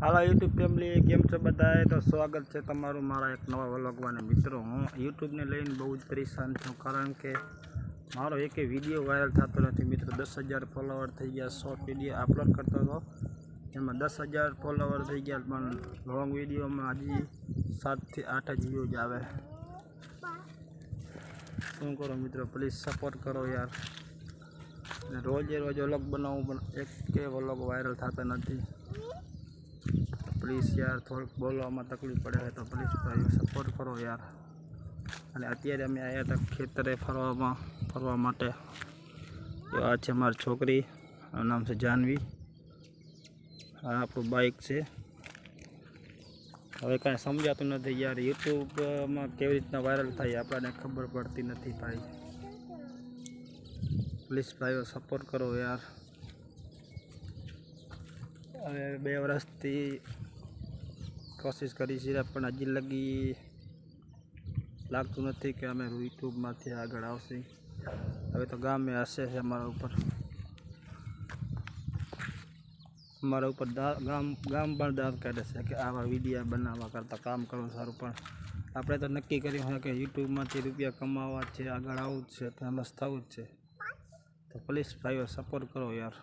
હાલો YouTube family, કેમ છો બધાએ? તો સ્વાગત છે તમારું મારા એક નવા વ્લોગમાં. મિત્રો, હું યુટ્યુબને લઈને બહુ જ પરેશાન છું, કારણ કે મારો એકે વિડીયો વાયરલ થતો નથી. મિત્રો, 10,000 ફોલોવર થઈ ગયા. શોર્ટ વિડીયો અપલોડ કરતો હતો, એમાં 10,000 ફોલોવર થઈ ગયા, પણ લોંગ વિડીયોમાં હજી 7 થી 8 જ વ્યૂઝ આવે. શું કરો મિત્રો, પ્લીઝ સપોર્ટ કરો યાર. રોજે રોજ વ્લોગ બનાવું, પણ એક કે વ્લોગ વાયરલ થતા નથી. પ્લીઝ યાર, થોડુંક બોલવામાં તકલીફ પડે છે, તો પ્લીઝ ભાઈ સપોર્ટ કરો યાર. અને અત્યારે અમે આવ્યા હતા ખેતરે ફરવા માટે. તો આ છે મારી છોકરી, એનું નામ છે જાનવી. આ આપણું બાઇક છે. હવે કાંઈ સમજાતું નથી યાર, યુટ્યુબમાં કેવી રીતના વાયરલ થાય આપણને ખબર પડતી નથી ભાઈ. પ્લીઝ ભાઈઓ સપોર્ટ કરો યાર. હવે 2 વર્ષથી કોશિશ કરી છે, પણ હજી લગી લાગતું નથી કે અમે યુટ્યુબમાંથી આગળ આવશે. હવે તો ગામે હસે છે અમારા ઉપર ગામ પણ દાંત કાઢે છે કે આવા વિડીયા બનાવવા કરતાં કામ કરવું સારું. પણ આપણે તો નક્કી કર્યું છે કે યુટ્યુબમાંથી રૂપિયા કમાવા છે, આગળ આવવું જ છે, ફેમસ થવું જ છે. તો પ્લીઝ ભાઈઓ સપોર્ટ કરો યાર.